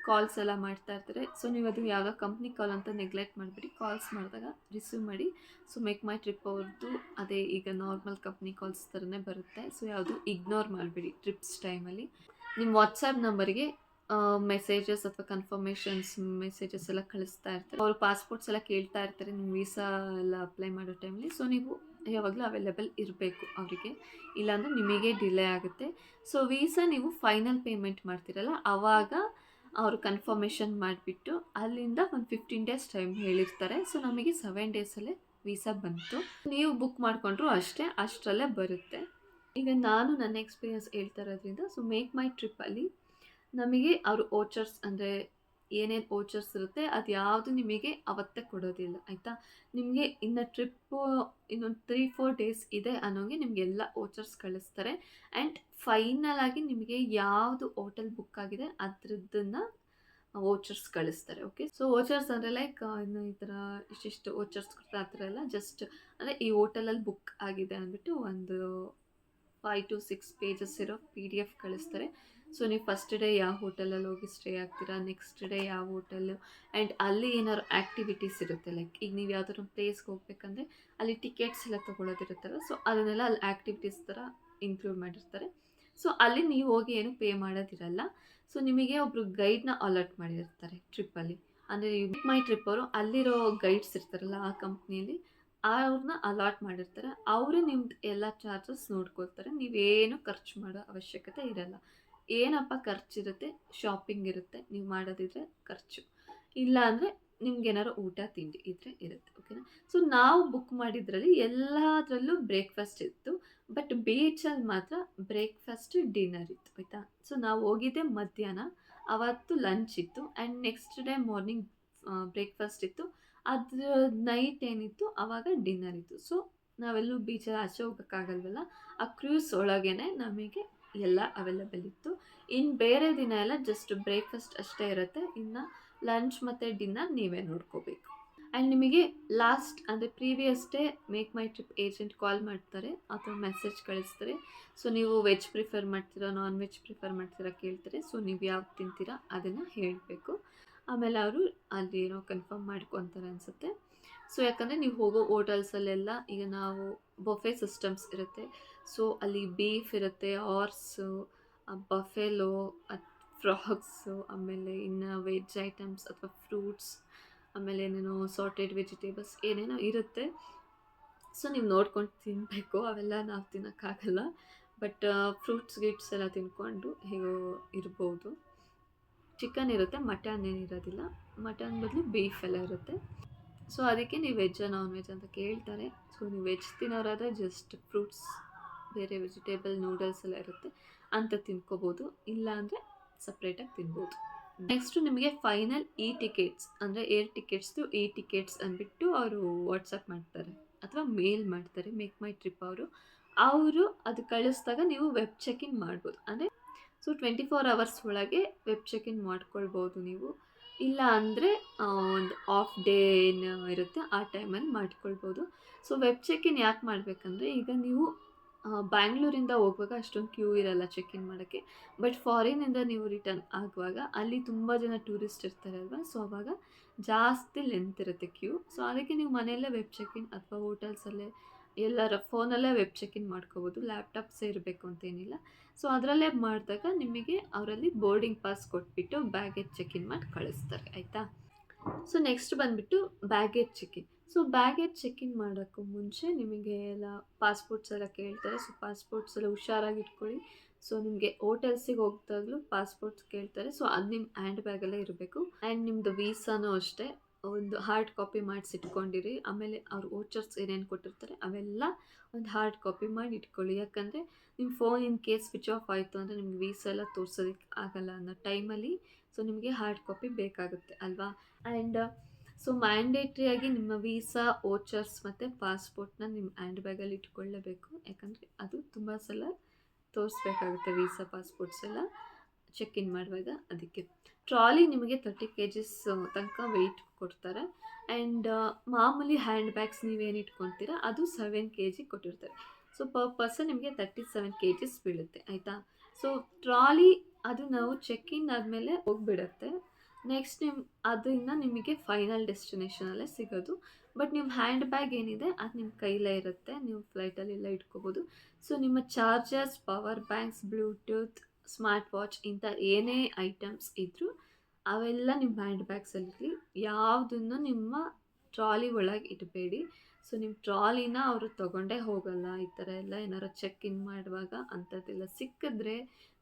ಕಾಲ್ಸ್ ಎಲ್ಲ ಮಾಡ್ತಾ ಇರ್ತಾರೆ. ಸೊ ನೀವು ಅದು ಯಾವುದೋ ಕಂಪ್ನಿ ಕಾಲ್ ಅಂತ ನೆಗ್ಲೆಕ್ಟ್ ಮಾಡಿಬಿಡಿ, ಕಾಲ್ಸ್ ಮಾಡಿದಾಗ ರಿಸೀವ್ ಮಾಡಿ. ಸೊ ಮೇಕ್ ಮೈ ಟ್ರಿಪ್ ಅವ್ರದ್ದು ಅದೇ ಈಗ ನಾರ್ಮಲ್ ಕಂಪ್ನಿ ಕಾಲ್ಸ್ ಥರನೇ ಬರುತ್ತೆ. ಸೊ ಯಾವುದು ಇಗ್ನೋರ್ ಮಾಡಿಬಿಡಿ ಟ್ರಿಪ್ಸ್ ಟೈಮಲ್ಲಿ. ನಿಮ್ಮ ವಾಟ್ಸಪ್ ನಂಬರಿಗೆ ಮೆಸೇಜಸ್ ಅಥವಾ ಕನ್ಫರ್ಮೇಷನ್ಸ್ ಮೆಸೇಜಸ್ ಎಲ್ಲ ಕಳಿಸ್ತಾ ಇರ್ತಾರೆ. ಅವರು ಪಾಸ್ಪೋರ್ಟ್ಸ್ ಎಲ್ಲ ಕೇಳ್ತಾ ಇರ್ತಾರೆ ನಿಮ್ಮ ವೀಸಾ ಎಲ್ಲ ಅಪ್ಲೈ ಮಾಡೋ ಟೈಮಲ್ಲಿ. ಸೊ ನೀವು ಯಾವಾಗಲೂ ಅವೈಲೇಬಲ್ ಇರಬೇಕು ಅವರಿಗೆ, ಇಲ್ಲಾಂದರೆ ನಿಮಗೆ ಡಿಲೇ ಆಗುತ್ತೆ. ಸೊ ವೀಸಾ ನೀವು ಫೈನಲ್ ಪೇಮೆಂಟ್ ಮಾಡ್ತೀರಲ್ಲ ಆವಾಗ ಅವರು ಕನ್ಫರ್ಮೇಷನ್ ಮಾಡಿಬಿಟ್ಟು ಅಲ್ಲಿಂದ ಒಂದು 15 ಡೇಸ್ ಟೈಮ್ ಹೇಳಿರ್ತಾರೆ. ಸೊ ನಮಗೆ 7 ಡೇಸಲ್ಲೇ ವೀಸಾ ಬಂತು. ನೀವು ಬುಕ್ ಮಾಡಿಕೊಂಡ್ರು ಅಷ್ಟೇ, ಅಷ್ಟರಲ್ಲೇ ಬರುತ್ತೆ. ಈಗ ನಾನು ನನ್ನ ಎಕ್ಸ್ಪೀರಿಯನ್ಸ್ ಹೇಳ್ತಾ ಇರೋದ್ರಿಂದ, ಸೊ ಮೇಕ್ ಮೈ ಟ್ರಿಪ್ಪಲ್ಲಿ ನಮಗೆ ಅವರು ಓಚರ್ಸ್ ಅಂದರೆ ಏನೇನು ಓಚರ್ಸ್ ಇರುತ್ತೆ ಅದು ಯಾವುದು ನಿಮಗೆ ಅವತ್ತೇ ಕೊಡೋದಿಲ್ಲ. ಆಯಿತಾ. ನಿಮಗೆ ಇನ್ನು ಟ್ರಿಪ್ಪು ಇನ್ನೊಂದು 3-4 ಡೇಸ್ ಇದೆ ಅನ್ನೋಂಗೆ ನಿಮಗೆಲ್ಲ ಓಚರ್ಸ್ ಕಳಿಸ್ತಾರೆ. ಆ್ಯಂಡ್ ಫೈನಲ್ ಆಗಿ ನಿಮಗೆ ಯಾವುದು ಹೋಟೆಲ್ ಬುಕ್ ಆಗಿದೆ ಅದ್ರದ್ದನ್ನು ಓಚರ್ಸ್ ಕಳಿಸ್ತಾರೆ. ಓಕೆ. ಸೊ ಓಚರ್ಸ್ ಅಂದರೆ ಲೈಕ್ ಇನ್ನು ಈ ಥರ ಇಷ್ಟಿಷ್ಟು ಓಚರ್ಸ್ ಕೊಡ್ತಾರೆ ಆ ಥರ ಎಲ್ಲ, ಜಸ್ಟ್ ಅಂದರೆ ಈ ಹೋಟೆಲಲ್ಲಿ ಬುಕ್ ಆಗಿದೆ ಅಂದ್ಬಿಟ್ಟು ಒಂದು 5 to 6 ಪೇಜಸ್ ಇರೋ PDF ಕಳಿಸ್ತಾರೆ. ಸೊ ನೀವು ಫಸ್ಟ್ ಡೇ ಯಾವ ಹೋಟೆಲಲ್ಲಿ ಹೋಗಿ ಸ್ಟೇ ಆಗ್ತೀರಾ, ನೆಕ್ಸ್ಟ್ ಡೇ ಯಾವ ಹೋಟೆಲ್ಲು, ಆ್ಯಂಡ್ ಅಲ್ಲಿ ಏನಾದ್ರು ಆ್ಯಕ್ಟಿವಿಟೀಸ್ ಇರುತ್ತೆ. ಲೈಕ್ ಈಗ ನೀವು ಯಾವುದಾದ್ರು ಪ್ಲೇಸ್ಗೆ ಹೋಗ್ಬೇಕಂದ್ರೆ ಅಲ್ಲಿ ಟಿಕೆಟ್ಸ್ ಎಲ್ಲ ತೊಗೊಳೋದಿರುತ್ತಲ್ಲ, ಸೊ ಅದನ್ನೆಲ್ಲ ಅಲ್ಲಿ ಆ್ಯಕ್ಟಿವಿಟೀಸ್ ಥರ ಇನ್ಕ್ಲೂಡ್ ಮಾಡಿರ್ತಾರೆ. ಸೊ ಅಲ್ಲಿ ನೀವು ಹೋಗಿ ಏನು ಪೇ ಮಾಡೋದಿರಲ್ಲ. ಸೊ ನಿಮಗೆ ಒಬ್ಬರು ಗೈಡ್ನ ಅಲಾಟ್ ಮಾಡಿರ್ತಾರೆ ಟ್ರಿಪ್ಪಲ್ಲಿ. ಅಂದರೆ ಮೈ ಟ್ರಿಪ್ ಅವರು ಅಲ್ಲಿರೋ ಗೈಡ್ಸ್ ಇರ್ತಾರಲ್ಲ ಆ ಕಂಪ್ನಿಯಲ್ಲಿ ಅವ್ರನ್ನ ಅಲಾಟ್ ಮಾಡಿರ್ತಾರೆ. ಅವರೇ ನಿಮ್ದು ಎಲ್ಲ ಚಾರ್ಜಸ್ ನೋಡ್ಕೊಳ್ತಾರೆ, ನೀವೇನು ಖರ್ಚು ಮಾಡೋ ಅವಶ್ಯಕತೆ ಇರಲ್ಲ. ಏನಪ್ಪ ಖರ್ಚಿರುತ್ತೆ, ಶಾಪಿಂಗ್ ಇರುತ್ತೆ, ನೀವು ಮಾಡೋದಿದ್ರೆ ಖರ್ಚು, ಇಲ್ಲ ಅಂದರೆ ನಿಮ್ಗೇನಾದ್ರು ಊಟ ತಿಂಡಿ ಇದ್ದರೆ ಇರುತ್ತೆ. ಓಕೆನಾ. ಸೊ ನಾವು ಬುಕ್ ಮಾಡಿದ್ರಲ್ಲಿ ಎಲ್ಲದರಲ್ಲೂ ಬ್ರೇಕ್ಫಾಸ್ಟ್ ಇತ್ತು, ಬಟ್ ಬೀಚಲ್ಲಿ ಮಾತ್ರ ಬ್ರೇಕ್ಫಾಸ್ಟ್ ಡಿನ್ನರ್ ಇತ್ತು. ಆಯಿತಾ. ಸೊ ನಾವು ಹೋಗಿದ್ದೆ ಮಧ್ಯಾಹ್ನ, ಅವತ್ತು ಲಂಚ್ ಇತ್ತು, and next day morning breakfast ಇತ್ತು, ಅದ್ರ ನೈಟ್ ಏನಿತ್ತು ಆವಾಗ ಡಿನ್ನರ್ ಇತ್ತು. ಸೊ ನಾವೆಲ್ಲೂ ಬೀಚಲ್ಲಿ ಆಚೆ ಹೋಗೋಕ್ಕಾಗಲ್ವಲ್ಲ, ಆ ಕ್ರೂಸ್ ಒಳಗೇ ನಮಗೆ ಎಲ್ಲ ಅವೈಲೇಬಲ್ ಇತ್ತು. ಇನ್ನು ಬೇರೆ ದಿನ ಎಲ್ಲ ಜಸ್ಟ್ ಬ್ರೇಕ್ಫಾಸ್ಟ್ ಅಷ್ಟೇ ಇರುತ್ತೆ, ಇನ್ನು ಲಂಚ್ ಮತ್ತು ಡಿನ್ನರ್ ನೀವೇ ನೋಡ್ಕೋಬೇಕು. ಆ್ಯಂಡ್ ನಿಮಗೆ ಲಾಸ್ಟ್ ಅಂದರೆ previous day MakeMyTrip agent call ಮಾಡ್ತಾರೆ ಅಥವಾ ಮೆಸೇಜ್ ಕಳಿಸ್ತಾರೆ. ಸೊ ನೀವು ವೆಜ್ ಪ್ರಿಫರ್ ಮಾಡ್ತೀರಾ, ನಾನ್ ವೆಜ್ ಪ್ರಿಫರ್ ಮಾಡ್ತೀರಾ ಕೇಳ್ತಾರೆ. ಸೊ ನೀವು ಯಾವ್ದು ತಿಂತೀರಾ ಅದನ್ನು ಹೇಳಬೇಕು. ಆಮೇಲೆ ಅವರು ಅಲ್ಲಿ ಏನೋ ಕನ್ಫರ್ಮ್ ಮಾಡ್ಕೊತಾರೆ ಅನಿಸುತ್ತೆ. ಸೊ ಯಾಕಂದರೆ ನೀವು ಹೋಗೋ ಹೋಟೆಲ್ಸಲ್ಲೆಲ್ಲ ಈಗ ನಾವು ಬಫೆ ಸಿಸ್ಟಮ್ಸ್ ಇರುತ್ತೆ. ಸೊ ಅಲ್ಲಿ ಬೀಫ್ ಇರುತ್ತೆ, ಹಾರ್ಸು, ಬಫೆಲೋ, ಫ್ರಾಗ್ಸು, ಆಮೇಲೆ ಇನ್ನು ವೆಜ್ ಐಟಮ್ಸ್ ಅಥವಾ ಫ್ರೂಟ್ಸ್, ಆಮೇಲೆ ಏನೇನೋ ಸಾರ್ಟೆಡ್ ವೆಜಿಟೇಬಲ್ಸ್ ಏನೇನೋ ಇರುತ್ತೆ. ಸೊ ನೀವು ನೋಡ್ಕೊಂಡು ತಿನ್ನಬೇಕು, ಅವೆಲ್ಲ ನಾವು ತಿನ್ನೋಕ್ಕಾಗಲ್ಲ. ಬಟ್ ಫ್ರೂಟ್ಸ್ ಗಿಟ್ಸ್ ಎಲ್ಲ ತಿನ್ಕೊಂಡು ಹೇಗೋ ಇರ್ಬೋದು. ಚಿಕನ್ ಇರುತ್ತೆ, ಮಟನ್ ಏನಿರೋದಿಲ್ಲ, ಮಟನ್ ಬದಲು ಬೀಫ್ ಎಲ್ಲ ಇರುತ್ತೆ. ಸೊ ಅದಕ್ಕೆ ನೀವು ವೆಜ್ಜಾ ನಾನ್ ವೆಜ್ ಅಂತ ಕೇಳ್ತಾರೆ. ಸೊ ನೀವು ವೆಜ್ ತಿನ್ನೋರಾದರೆ ಜಸ್ಟ್ ಫ್ರೂಟ್ಸ್ ಬೇರೆ ವೆಜಿಟೇಬಲ್ ನೂಡಲ್ಸ್ ಎಲ್ಲ ಇರುತ್ತೆ ಅಂತ ತಿನ್ಕೋಬೋದು, ಇಲ್ಲ ಅಂದರೆ ಸಪ್ರೇಟಾಗಿ ತಿನ್ಬೋದು. ನೆಕ್ಸ್ಟು ನಿಮಗೆ ಫೈನಲ್ ಟಿಕೆಟ್ಸ್ ಅಂದರೆ ಏರ್ ಟಿಕೆಟ್ಸ್ದು ಟಿಕೆಟ್ಸ್ ಅಂದ್ಬಿಟ್ಟು ಅವರು ವಾಟ್ಸಪ್ ಮಾಡ್ತಾರೆ ಅಥವಾ ಮೇಲ್ ಮಾಡ್ತಾರೆ ಮೇಕ್ ಮೈ ಟ್ರಿಪ್ ಅವರು ಅದು ಕಳಿಸಿದಾಗ ನೀವು ವೆಬ್ ಚೆಕ್ ಇನ್ ಮಾಡ್ಬೋದು. ಅಂದರೆ ಸೊ 24 ಅವರ್ಸ್ ಒಳಗೆ ವೆಬ್ ಚೆಕ್ ಇನ್ ಮಾಡ್ಕೊಳ್ಬೋದು ನೀವು. ಇಲ್ಲ ಅಂದರೆ ಒಂದು ಆಫ್ ಡೇ ಏನು ಇರುತ್ತೆ ಆ ಟೈಮಲ್ಲಿ ಮಾಡ್ಕೊಳ್ಬೋದು. ಸೊ ವೆಬ್ ಚೆಕ್ ಇನ್ ಯಾಕೆ ಮಾಡಬೇಕಂದ್ರೆ, ಈಗ ನೀವು ಬ್ಯಾಂಗ್ಳೂರಿಂದ ಹೋಗುವಾಗ ಅಷ್ಟೊಂದು ಕ್ಯೂ ಇರಲ್ಲ ಚೆಕ್ ಇನ್ ಮಾಡೋಕ್ಕೆ. ಬಟ್ ಫಾರಿನಿಂದ ನೀವು ರಿಟರ್ನ್ ಆಗುವಾಗ ಅಲ್ಲಿ ತುಂಬ ಜನ ಟೂರಿಸ್ಟ್ ಇರ್ತಾರೆ ಅಲ್ವಾ, ಸೊ ಅವಾಗ ಜಾಸ್ತಿ ಲೆಂತ್ ಇರುತ್ತೆ ಕ್ಯೂ. ಸೊ ಅದಕ್ಕೆ ನೀವು ಮನೆಯಲ್ಲೇ ವೆಬ್ ಚೆಕ್ ಇನ್ ಅಥವಾ ಹೋಟೆಲ್ಸಲ್ಲೇ ಎಲ್ಲರ ಫೋನಲ್ಲೇ ವೆಬ್ ಚೆಕ್ ಇನ್ ಮಾಡ್ಕೋಬೋದು. ಲ್ಯಾಪ್ಟಾಪ್ಸೇ ಇರಬೇಕು ಅಂತೇನಿಲ್ಲ. ಸೊ ಅದರಲ್ಲೇ ಮಾಡಿದಾಗ ನಿಮಗೆ ಅವರಲ್ಲಿ ಬೋರ್ಡಿಂಗ್ ಪಾಸ್ ಕೊಟ್ಬಿಟ್ಟು ಬ್ಯಾಗೇಜ್ ಚೆಕ್ ಇನ್ ಮಾಡಿ ಕಳಿಸ್ತಾರೆ, ಆಯಿತಾ. ಸೊ ನೆಕ್ಸ್ಟ್ ಬಂದುಬಿಟ್ಟು baggage check in. So baggage check in ಮಾಡೋಕ್ಕೂ ಮುಂಚೆ ನಿಮಗೆ ಎಲ್ಲ ಪಾಸ್ಪೋರ್ಟ್ಸ್ ಎಲ್ಲ ಕೇಳ್ತಾರೆ. ಸೊ ಪಾಸ್ಪೋರ್ಟ್ಸ್ ಎಲ್ಲ ಹುಷಾರಾಗಿ ಇಟ್ಕೊಳ್ಳಿ. ಸೊ ನಿಮಗೆ ಹೋಟೆಲ್ಸಿಗೆ ಹೋಗ್ದಾಗಲೂ ಪಾಸ್ಪೋರ್ಟ್ಸ್ ಕೇಳ್ತಾರೆ. ಸೊ ಅದು ನಿಮ್ಮ ಹ್ಯಾಂಡ್ ಬ್ಯಾಗಲ್ಲೇ ಇರಬೇಕು. ಆ್ಯಂಡ್ ನಿಮ್ಮದು ವೀಸಾನೂ ಅಷ್ಟೇ ಒಂದು ಹಾರ್ಡ್ ಕಾಪಿ ಮಾಡಿಸಿಟ್ಕೊಂಡಿರಿ. ಆಮೇಲೆ ಅವ್ರು ವೋಚರ್ಸ್ ಏನೇನು ಕೊಟ್ಟಿರ್ತಾರೆ ಅವೆಲ್ಲ ಒಂದು ಹಾರ್ಡ್ ಕಾಪಿ ಮಾಡಿ ಇಟ್ಕೊಳ್ಳಿ. ಯಾಕಂದರೆ ನಿಮ್ಮ phone in case switch off ಆಯಿತು ಅಂದರೆ ನಿಮ್ಗೆ ವೀಸಾ ಎಲ್ಲ ತೋರಿಸೋದಕ್ಕೆ ಆಗಲ್ಲ ಅನ್ನೋ ಟೈಮಲ್ಲಿ ಸೊ ನಿಮಗೆ ಹಾರ್ಡ್ ಕಾಪಿ ಬೇಕಾಗುತ್ತೆ ಅಲ್ವಾ. ಆ್ಯಂಡ್ ಸೊ ಮ್ಯಾಂಡೇಟ್ರಿಯಾಗಿ ನಿಮ್ಮ ವೀಸಾ, ವೋಚರ್ಸ್ ಮತ್ತು ಪಾಸ್ಪೋರ್ಟ್ನ ನಿಮ್ಮ ಹ್ಯಾಂಡ್ ಬ್ಯಾಗಲ್ಲಿ ಇಟ್ಕೊಳ್ಳೇಬೇಕು. ಯಾಕಂದರೆ ಅದು ತುಂಬ ಸಲ ತೋರಿಸ್ಬೇಕಾಗುತ್ತೆ ವೀಸಾ, ಪಾಸ್ಪೋರ್ಟ್ಸ್ ಎಲ್ಲ ಚೆಕ್ ಇನ್ ಮಾಡುವಾಗ. ಅದಕ್ಕೆ ಟ್ರಾಲಿ ನಿಮಗೆ 30 kgs ತನಕ ವೆಯ್ಟ್ ಕೊಡ್ತಾರೆ. ಆ್ಯಂಡ್ ಮಾಮೂಲಿ ಹ್ಯಾಂಡ್ ಬ್ಯಾಗ್ಸ್ ನೀವೇನು ಇಟ್ಕೊತೀರ ಅದು 7 kg ಕೊಟ್ಟಿರ್ತಾರೆ. ಸೊ ಪರ್ ಪರ್ಸನ್ ನಿಮಗೆ 37 kgs ಬೀಳುತ್ತೆ, ಆಯಿತಾ. ಸೊ ಟ್ರಾಲಿ ಅದು ನಾವು ಚೆಕ್ ಇನ್ ಆದಮೇಲೆ ಹೋಗ್ಬಿಡತ್ತೆ. ನೆಕ್ಸ್ಟ್ ಅದನ್ನು ನಿಮಗೆ ಫೈನಲ್ ಡೆಸ್ಟಿನೇಷನಲ್ಲೇ ಸಿಗೋದು. ಬಟ್ ನಿಮ್ಮ ಹ್ಯಾಂಡ್ ಬ್ಯಾಗ್ ಏನಿದೆ ಅದು ನಿಮ್ಮ ಕೈಲೇ ಇರುತ್ತೆ, ನೀವು ಫ್ಲೈಟಲ್ಲೆಲ್ಲ ಇಟ್ಕೋಬೋದು. ಸೊ ನಿಮ್ಮ chargers, power banks, Bluetooth, smart watch ಇಂಥ ಏನೇ ಐಟಮ್ಸ್ ಇದ್ದರೂ ಅವೆಲ್ಲ ನಿಮ್ಮ ಹ್ಯಾಂಡ್ ಬ್ಯಾಗ್ಸಲ್ಲಿ ಯಾವುದನ್ನು ನಿಮ್ಮ ಟ್ರಾಲಿ ಒಳಗೆ ಇಡಬೇಡಿ. ಸೊ ನಿಮ್ಮ ಟ್ರಾಲಿನ ಅವರು ತೊಗೊಂಡೇ ಹೋಗಲ್ಲ. ಈ ಥರ ಎಲ್ಲ ಏನಾರು ಚೆಕ್ ಇನ್ ಮಾಡುವಾಗ ಅಂಥದ್ದೆಲ್ಲ ಸಿಕ್ಕಿದ್ರೆ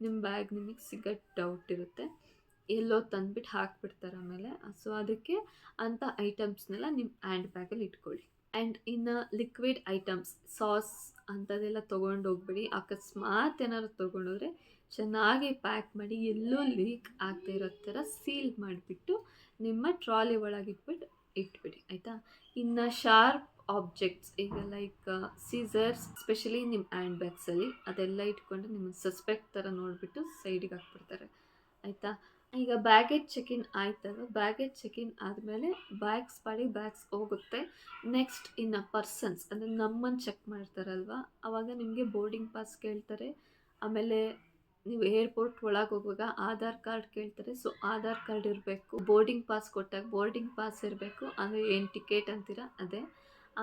ನಿಮ್ಮ ಬ್ಯಾಗ್ ನಿಮಗೆ ಸಿಗೋಕ್ಕೆ ಡೌಟ್ ಇರುತ್ತೆ, ಎಲ್ಲೋ ತಂದುಬಿಟ್ಟು ಹಾಕ್ಬಿಡ್ತಾರೆ ಆಮೇಲೆ. ಸೊ ಅದಕ್ಕೆ ಅಂಥ ಐಟಮ್ಸ್ನೆಲ್ಲ ನಿಮ್ಮ ಹ್ಯಾಂಡ್ ಬ್ಯಾಗಲ್ಲಿ ಇಟ್ಕೊಳ್ಳಿ. ಆ್ಯಂಡ್ ಇನ್ನು ಲಿಕ್ವಿಡ್ ಐಟಮ್ಸ್, ಸಾಸ್ ಅಂಥದ್ದೆಲ್ಲ ತೊಗೊಂಡು ಹೋಗ್ಬೇಡಿ. ಅಕಸ್ಮಾತ್ ಏನಾದ್ರು ತೊಗೊಂಡೋದ್ರೆ ಚೆನ್ನಾಗಿ ಪ್ಯಾಕ್ ಮಾಡಿ, ಎಲ್ಲೂ ಲೀಕ್ ಆಗದೆ ಇರೋ ಥರ ಸೀಲ್ ಮಾಡಿಬಿಟ್ಟು ನಿಮ್ಮ ಟ್ರಾಲಿ ಒಳಗೆ ಇಟ್ಬಿಡಿ, ಆಯಿತಾ. ಇನ್ನು ಶಾರ್ಪ್ ಆಬ್ಜೆಕ್ಟ್ಸ್ ಈಗ ಲೈಕ್ ಸೀಸರ್ಸ್ ಸ್ಪೆಷಲಿ ನಿಮ್ಮ ಹ್ಯಾಂಡ್ ಬ್ಯಾಗ್ಸಲ್ಲಿ ಅದೆಲ್ಲ ಇಟ್ಕೊಂಡು ನಿಮ್ಮ ಸಸ್ಪೆಕ್ಟ್ ಥರ ನೋಡಿಬಿಟ್ಟು ಸೈಡಿಗೆ ಹಾಕ್ಬಿಡ್ತಾರೆ, ಆಯಿತಾ. ಈಗ ಬ್ಯಾಗೇಜ್ ಚೆಕ್ ಇನ್ ಆಯ್ತಲ್ವ, ಬ್ಯಾಗೇಜ್ ಚೆಕ್ ಇನ್ ಆದಮೇಲೆ ಬ್ಯಾಗ್ಸ್ ಹೋಗುತ್ತೆ. ನೆಕ್ಸ್ಟ್ ಇನ್ನು ಪರ್ಸನ್ಸ್ ಅಂದರೆ ನಮ್ಮನ್ನು ಚೆಕ್ ಮಾಡ್ತಾರಲ್ವ, ಆವಾಗ ನಿಮಗೆ ಬೋರ್ಡಿಂಗ್ ಪಾಸ್ ಕೇಳ್ತಾರೆ. ಆಮೇಲೆ ನೀವು ಏರ್ಪೋರ್ಟ್ ಒಳಗೆ ಹೋಗುವಾಗ ಆಧಾರ್ ಕಾರ್ಡ್ ಕೇಳ್ತಾರೆ. ಸೊ ಆಧಾರ್ ಕಾರ್ಡ್ ಇರಬೇಕು. ಬೋರ್ಡಿಂಗ್ ಪಾಸ್ ಕೊಟ್ಟಾಗ ಬೋರ್ಡಿಂಗ್ ಪಾಸ್ ಇರಬೇಕು, ಅಂದರೆ ಏನು ಟಿಕೆಟ್ ಅಂತೀರ ಅದೇ.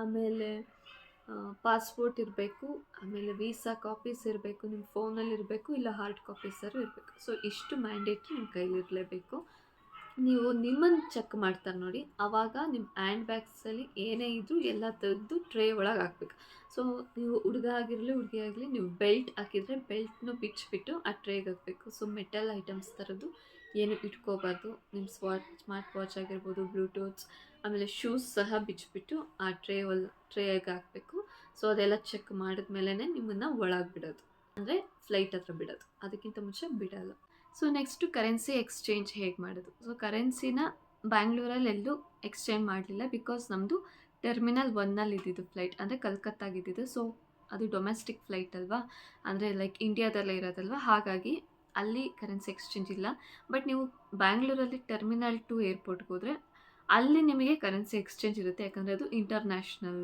ಆಮೇಲೆ ಪಾಸ್ಪೋರ್ಟ್ ಇರಬೇಕು. ಆಮೇಲೆ ವೀಸಾ ಕಾಪೀಸ್ ಇರಬೇಕು, ನಿಮ್ಮ ಫೋನಲ್ಲಿ ಇರಬೇಕು, ಇಲ್ಲ ಹಾರ್ಡ್ ಕಾಪೀಸರು ಇರಬೇಕು. ಸೊ ಇಷ್ಟು ಮ್ಯಾಂಡೇಟ್ರಿ ನಿಮ್ಮ ಕೈಲಿರಲೇಬೇಕು. ನೀವು ನಿಮ್ಮನ್ನು ಚೆಕ್ ಮಾಡ್ತಾರೆ ನೋಡಿ, ಆವಾಗ ನಿಮ್ಮ ಹ್ಯಾಂಡ್ ಬ್ಯಾಗ್ಸಲ್ಲಿ ಏನೇ ಇದ್ದರೂ ಎಲ್ಲ ತೆಗೆದು ಟ್ರೇ ಒಳಗೆ ಹಾಕ್ಬೇಕು. ಸೊ ನೀವು ಹುಡುಗ ಆಗಿರಲಿ ಹುಡುಗಿ ಆಗಲಿ, ನೀವು ಬೆಲ್ಟ್ ಹಾಕಿದರೆ ಬೆಲ್ಟ್ನು ಬಿಚ್ಚಿಬಿಟ್ಟು ಆ ಟ್ರೇಗೆ ಹಾಕಬೇಕು. ಸೊ ಮೆಟಲ್ ಐಟಮ್ಸ್ ಥರದ್ದು ಏನು ಇಟ್ಕೋಬಾರ್ದು. ನಿಮ್ಮ ಸ್ಮಾರ್ಟ್ ವಾಚ್ ಆಗಿರ್ಬೋದು, ಬ್ಲೂಟೂತ್ಸ್, ಆಮೇಲೆ ಶೂಸ್ ಸಹ ಬಿಚ್ಚಿಬಿಟ್ಟು ಆ ಟ್ರೇಗೆ ಹಾಕಬೇಕು. ಸೊ ಅದೆಲ್ಲ ಚೆಕ್ ಮಾಡಿದ್ಮೇಲೆ ನಿಮ್ಮನ್ನು ಒಳಗೆ ಬಿಡೋದು, ಅಂದರೆ ಫ್ಲೈಟ್ ಹತ್ರ ಬಿಡೋದು, ಅದಕ್ಕಿಂತ ಮುಂಚೆ ಬಿಡೋಲ್ಲ. ಸೊ ನೆಕ್ಸ್ಟು ಕರೆನ್ಸಿ ಎಕ್ಸ್ಚೇಂಜ್ ಹೇಗೆ ಮಾಡೋದು. ಸೊ ಕರೆನ್ಸಿನ ಬ್ಯಾಂಗ್ಳೂರಲ್ಲಿ ಎಲ್ಲೂ ಎಕ್ಸ್ಚೇಂಜ್ ಮಾಡಲಿಲ್ಲ, ಬಿಕಾಸ್ ನಮ್ಮದು ಟರ್ಮಿನಲ್ 1ನಲ್ಲಿ ಇದ್ದಿದ್ದು ಫ್ಲೈಟ್, ಅಂದರೆ ಕಲ್ಕತ್ತಾಗಿದ್ದಿದ್ದು. ಸೊ ಅದು ಡೊಮೆಸ್ಟಿಕ್ ಫ್ಲೈಟ್ ಅಲ್ವಾ, ಅಂದರೆ ಲೈಕ್ ಇಂಡಿಯಾದಲ್ಲೇ ಇರೋದಲ್ವ, ಹಾಗಾಗಿ ಅಲ್ಲಿ ಕರೆನ್ಸಿ ಎಕ್ಸ್ಚೇಂಜ್ ಇಲ್ಲ. ಬಟ್ ನೀವು ಬ್ಯಾಂಗ್ಳೂರಲ್ಲಿ ಟರ್ಮಿನಲ್ 2 ಏರ್ಪೋರ್ಟ್ಗೆ ಹೋದರೆ ಅಲ್ಲಿ ನಿಮಗೆ ಕರೆನ್ಸಿ ಎಕ್ಸ್ಚೇಂಜ್ ಇರುತ್ತೆ, ಯಾಕಂದರೆ ಅದು ಇಂಟರ್ನ್ಯಾಷನಲ್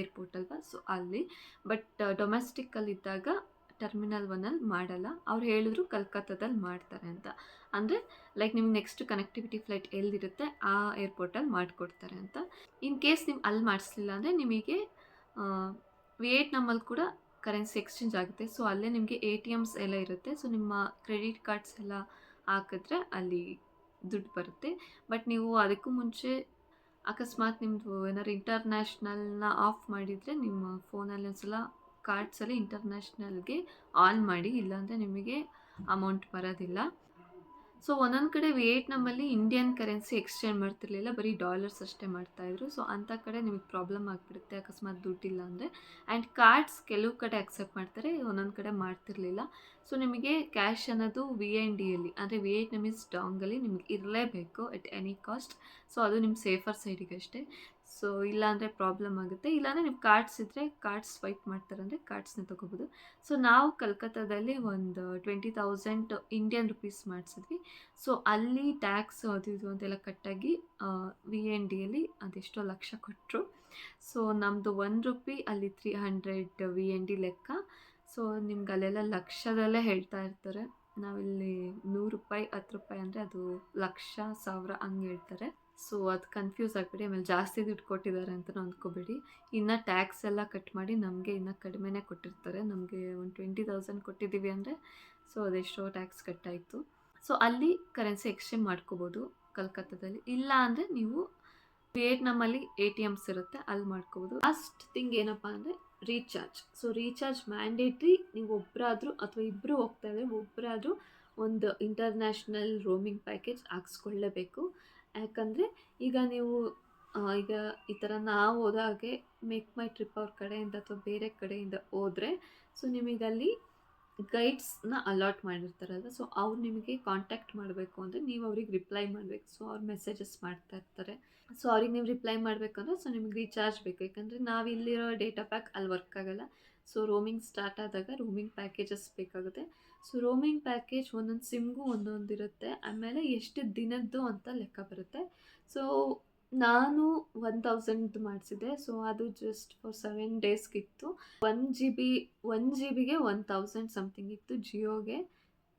ಏರ್ಪೋರ್ಟ್ ಅಲ್ವಾ, ಸೊ ಅಲ್ಲಿ. ಬಟ್ ಡೊಮೆಸ್ಟಿಕ್ಕಲ್ಲಿದ್ದಾಗ ಟರ್ಮಿನಲ್ 1ಅಲ್ಲಿ ಮಾಡಲ್ಲ. ಅವ್ರು ಹೇಳಿದ್ರು ಕಲ್ಕತ್ತಾದಲ್ಲಿ ಮಾಡ್ತಾರೆ ಅಂತ, ಅಂದರೆ ಲೈಕ್ ನಿಮ್ಗೆ ನೆಕ್ಸ್ಟ್ ಕನೆಕ್ಟಿವಿಟಿ ಫ್ಲೈಟ್ ಎಲ್ಲಿರುತ್ತೆ ಆ ಏರ್ಪೋರ್ಟಲ್ಲಿ ಮಾಡಿಕೊಡ್ತಾರೆ ಅಂತ. ಇನ್ ಕೇಸ್ ನೀವು ಅಲ್ಲಿ ಮಾಡಿಸ್ಲಿಲ್ಲ ಅಂದರೆ ನಿಮಗೆ ವಿಯೆಟ್ನಾಮಲ್ಲಿ ಕೂಡ ಕರೆನ್ಸಿ ಎಕ್ಸ್ಚೇಂಜ್ ಆಗುತ್ತೆ. ಸೊ ಅಲ್ಲೇ ನಿಮಗೆ ATMs ಎಲ್ಲ ಇರುತ್ತೆ. ಸೊ ನಿಮ್ಮ ಕ್ರೆಡಿಟ್ ಕಾರ್ಡ್ಸ್ ಎಲ್ಲ ಹಾಕಿದ್ರೆ ಅಲ್ಲಿ ದುಡ್ಡು ಬರುತ್ತೆ. ಬಟ್ ನೀವು ಅದಕ್ಕೂ ಮುಂಚೆ ಅಕಸ್ಮಾತ್ ನಿಮ್ಮದು ಏನಾದ್ರು ಇಂಟರ್ನ್ಯಾಷನಲ್ನ ಆಫ್ ಮಾಡಿದರೆ ನಿಮ್ಮ ಫೋನಲ್ಲಿ ಒಂದ್ಸಲ ಕಾರ್ಡ್ಸಲ್ಲಿ ಇಂಟರ್ನ್ಯಾಷನಲ್ಗೆ ಆನ್ ಮಾಡಿ, ಇಲ್ಲಾಂದರೆ ನಿಮಗೆ ಅಮೌಂಟ್ ಬರೋದಿಲ್ಲ. ಸೊ ಒಂದೊಂದು ಕಡೆ ವಿಯೆಟ್ನಾಮಲ್ಲಿ ಇಂಡಿಯನ್ ಕರೆನ್ಸಿ ಎಕ್ಸ್ಚೇಂಜ್ ಮಾಡ್ತಿರ್ಲಿಲ್ಲ, ಬರೀ ಡಾಲರ್ಸ್ ಅಷ್ಟೇ ಮಾಡ್ತಾಯಿದ್ರು. ಸೊ ಅಂಥ ಕಡೆ ನಿಮಗೆ ಪ್ರಾಬ್ಲಮ್ ಆಗಿಬಿಡುತ್ತೆ ಅಕಸ್ಮಾತ್ ದುಡ್ಡಿಲ್ಲ ಅಂದರೆ. ಆ್ಯಂಡ್ ಕಾರ್ಡ್ಸ್ ಕೆಲವು ಕಡೆ ಅಕ್ಸೆಪ್ಟ್ ಮಾಡ್ತಾರೆ, ಒಂದೊಂದು ಕಡೆ ಮಾಡ್ತಿರ್ಲಿಲ್ಲ. ಸೊ ನಿಮಗೆ ಕ್ಯಾಶ್ ಅನ್ನೋದು VNDಯಲ್ಲಿ ಅಂದರೆ ವಿಯೆಟ್ನಾಮೀಸ್ ಡಾಂಗಲ್ಲಿ ನಿಮ್ಗೆ ಇರಲೇಬೇಕು ಎಟ್ ಎನಿ ಕಾಸ್ಟ್. ಸೊ ಅದು ನಿಮ್ಮ ಸೇಫರ್ ಸೈಡಿಗೆ ಅಷ್ಟೇ. ಸೊ ಇಲ್ಲಾಂದರೆ ಪ್ರಾಬ್ಲಮ್ ಆಗುತ್ತೆ. ಇಲ್ಲಾಂದರೆ ನೀವು ಕಾರ್ಡ್ಸ್ ಇದ್ದರೆ ಕಾರ್ಡ್ಸ್ ಸ್ವೈಪ್ ಮಾಡ್ತಾರಂದರೆ ಕಾರ್ಡ್ಸ್ನ ತೊಗೋಬೋದು. ಸೊ ನಾವು ಕಲ್ಕತ್ತಾದಲ್ಲಿ ಒಂದು 20,000 ಇಂಡಿಯನ್ ರುಪೀಸ್ ಮಾಡಿಸಿದ್ವಿ. ಸೊ ಅಲ್ಲಿ ಟ್ಯಾಕ್ಸ್ ಅದು ಇದು ಅಂತೆಲ್ಲ ಕಟ್ಟಾಗಿ VNDಯಲ್ಲಿ ಅದೆಷ್ಟೋ ಲಕ್ಷ ಕೊಟ್ಟರು. ಸೊ ನಮ್ಮದು 1 ರೂಪಿ ಅಲ್ಲಿ 300 VND ಲೆಕ್ಕ. ಸೊ ನಿಮ್ಗೆ ಅಲ್ಲೆಲ್ಲ ಲಕ್ಷದಲ್ಲೇ ಹೇಳ್ತಾ ಇರ್ತಾರೆ. ನಾವಿಲ್ಲಿ 100 ರೂಪಾಯಿ 10 ರೂಪಾಯಿ ಅಂದರೆ ಅದು ಲಕ್ಷ 1000 ಹಂಗೆ ಹೇಳ್ತಾರೆ. ಸೊ ಅದು ಕನ್ಫ್ಯೂಸ್ ಆಗಿಬಿಡಿ. ಆಮೇಲೆ ಜಾಸ್ತಿ ದುಡ್ಡು ಕೊಟ್ಟಿದ್ದಾರೆ ಅಂತಲೂ ಅಂದ್ಕೋಬೇಡಿ. ಇನ್ನು ಟ್ಯಾಕ್ಸ್ ಎಲ್ಲ ಕಟ್ ಮಾಡಿ ನಮಗೆ ಇನ್ನೂ ಕಡಿಮೆನೇ ಕೊಟ್ಟಿರ್ತಾರೆ. ನಮಗೆ ಒಂದು 20,000 ಕೊಟ್ಟಿದ್ದೀವಿ ಅಂದರೆ ಸೊ ಅದೆಷ್ಟೋ ಟ್ಯಾಕ್ಸ್ ಕಟ್ಟಾಯಿತು. ಸೊ ಅಲ್ಲಿ ಕರೆನ್ಸಿ ಎಕ್ಸ್ಚೇಂಜ್ ಮಾಡ್ಕೋಬೋದು ಕಲ್ಕತ್ತಾದಲ್ಲಿ. ಇಲ್ಲ ಅಂದರೆ ನೀವು ವಿಯೆಟ್ನಾಮಲ್ಲಿ ATMs ಇರುತ್ತೆ, ಅಲ್ಲಿ ಮಾಡ್ಕೋಬೋದು. ಲಾಸ್ಟ್ ಥಿಂಗ್ ಏನಪ್ಪ ಅಂದರೆ ರೀಚಾರ್ಜ್. So recharge mandatory. ನೀವು ಒಬ್ಬರಾದರೂ ಅಥವಾ ಇಬ್ಬರು ಹೋಗ್ತಾ ಇದ್ದರೆ ಒಬ್ಬರಾದರೂ ಒಂದು ಇಂಟರ್ನ್ಯಾಷನಲ್ ರೋಮಿಂಗ್ ಪ್ಯಾಕೇಜ್ ಹಾಕ್ಸ್ಕೊಳ್ಳೇಬೇಕು. ಯಾಕಂದರೆ ಈಗ ನೀವು ಈಗ ಈ ಥರ ನಾವು ಹೋದಾಗೆ ಮೇಕ್ ಮೈ ಟ್ರಿಪ್ ಅವ್ರ ಕಡೆಯಿಂದ ಅಥವಾ ಬೇರೆ ಕಡೆಯಿಂದ ಹೋದರೆ ಸೊ ನಿಮಗಲ್ಲಿ ಗೈಡ್ಸ್ನ ಅಲಾಟ್ ಮಾಡಿರ್ತಾರಲ್ಲ. ಸೊ ಅವ್ರು ನಿಮಗೆ ಕಾಂಟ್ಯಾಕ್ಟ್ ಮಾಡಬೇಕು ಅಂದರೆ ನೀವು ಅವ್ರಿಗೆ ರಿಪ್ಲೈ ಮಾಡಬೇಕು. ಸೊ ಅವ್ರು ಮೆಸೇಜಸ್ ಮಾಡ್ತಾ ಇರ್ತಾರೆ. ಸೊ ಅವ್ರಿಗೆ ನೀವು ರಿಪ್ಲೈ ಮಾಡಬೇಕಂದ್ರೆ ಸೊ ನಿಮ್ಗೆ ರೀಚಾರ್ಜ್ ಬೇಕು. ಯಾಕಂದರೆ ನಾವು ಇಲ್ಲಿರೋ ಡೇಟಾ ಪ್ಯಾಕ್ ಅಲ್ಲಿ ವರ್ಕ್ ಆಗೋಲ್ಲ. ಸೊ ರೋಮಿಂಗ್ ಸ್ಟಾರ್ಟ್ ಆದಾಗ ರೋಮಿಂಗ್ ಪ್ಯಾಕೇಜಸ್ ಬೇಕಾಗುತ್ತೆ. ಸೊ ರೋಮಿಂಗ್ ಪ್ಯಾಕೇಜ್ ಒಂದೊಂದು ಸಿಮ್ಗೂ ಒಂದೊಂದು ಇರುತ್ತೆ. ಆಮೇಲೆ ಎಷ್ಟು ದಿನದ್ದು ಅಂತ ಲೆಕ್ಕ ಬರುತ್ತೆ. ಸೊ ನಾನು 1,000 ಮಾಡಿಸಿದ್ದೆ. ಸೊ ಅದು ಜಸ್ಟ್ ಫಾರ್ 7 ಡೇಸ್ಗಿತ್ತು. 1 GB ಗೆ 1,000 ಸಮಥಿಂಗ್ ಇತ್ತು ಜಿಯೋಗೆ.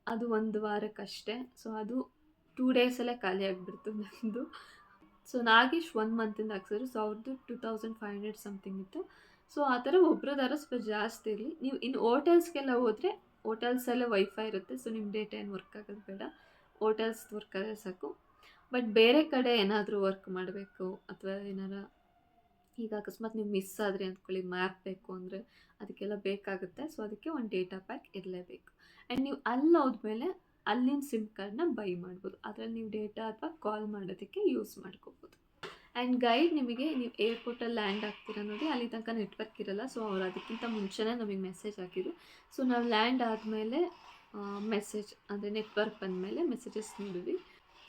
ಅದು 1 ವಾರಕ್ಕಷ್ಟೇ. ಸೊ ಅದು 2 ಡೇಸಲ್ಲೇ ಖಾಲಿ ಆಗಿಬಿಡ್ತು ನಂದು. ಸೊ ನಾಗೇಶ್ 1 ಮಂತಿಂದ ಹಾಕ್ಸಿದ್ರು. ಸೊ ಅವ್ರದ್ದು 2,500 ಸಮಥಿಂಗ್ ಇತ್ತು. ಸೊ ಆ ಥರ ಒಬ್ರದಾರ ಸ್ವಲ್ಪ ಜಾಸ್ತಿ ಇರಲಿ. ನೀವು ಇನ್ನು ಹೋಟೆಲ್ಸ್ಗೆಲ್ಲ ಹೋದರೆ ಹೋಟೆಲ್ಸಲ್ಲೇ ವೈಫೈ ಇರುತ್ತೆ. ಸೊ ನಿಮ್ಮ ಡೇಟಾ ಏನು ವರ್ಕ್ ಆಗೋದು ಬೇಡ, ಹೋಟೆಲ್ಸ್ ವರ್ಕ್ ಆದರೆ ಸಾಕು. ಬಟ್ ಬೇರೆ ಕಡೆ ಏನಾದರೂ ವರ್ಕ್ ಮಾಡಬೇಕು ಅಥವಾ ಏನಾರ ಈಗ ಅಕಸ್ಮಾತ್ ನೀವು ಮಿಸ್ ಆದರೆ ಅಂದ್ಕೊಳ್ಳಿ, ಮ್ಯಾಪ್ ಬೇಕು ಅಂದರೆ ಅದಕ್ಕೆಲ್ಲ ಬೇಕಾಗುತ್ತೆ. ಸೊ ಅದಕ್ಕೆ ಒಂದು ಡೇಟಾ ಪ್ಯಾಕ್ ಇರಲೇಬೇಕು. ಆ್ಯಂಡ್ ನೀವು ಅಲ್ಲಿ ಹೋದ್ಮೇಲೆ ಅಲ್ಲಿನ ಸಿಮ್ ಕಾರ್ಡ್ನ ಬೈ ಮಾಡ್ಬೋದು. ಅದರಲ್ಲಿ ನೀವು ಡೇಟಾ ಅಥವಾ ಕಾಲ್ ಮಾಡೋದಕ್ಕೆ ಯೂಸ್ ಮಾಡ್ಕೋಬೋದು. ಆ್ಯಂಡ್ ಗೈಡ್ ನಿಮಗೆ ನೀವು ಏರ್ಪೋರ್ಟಲ್ಲಿ ಲ್ಯಾಂಡ್ ಆಗ್ತೀರ ನೋಡಿ, ಅಲ್ಲಿ ತನಕ ನೆಟ್ವರ್ಕ್ ಇರಲ್ಲ. ಸೊ ಅವ್ರು ಅದಕ್ಕಿಂತ ಮುಂಚೆನೇ ನಮಗೆ ಮೆಸೇಜ್ ಹಾಕಿದ್ರು. ಸೊ ನಾವು ಲ್ಯಾಂಡ್ ಆದಮೇಲೆ ಮೆಸೇಜ್ ಅಂದರೆ ನೆಟ್ವರ್ಕ್ ಬಂದಮೇಲೆ ಮೆಸೇಜಸ್ ನೋಡಿದ್ವಿ.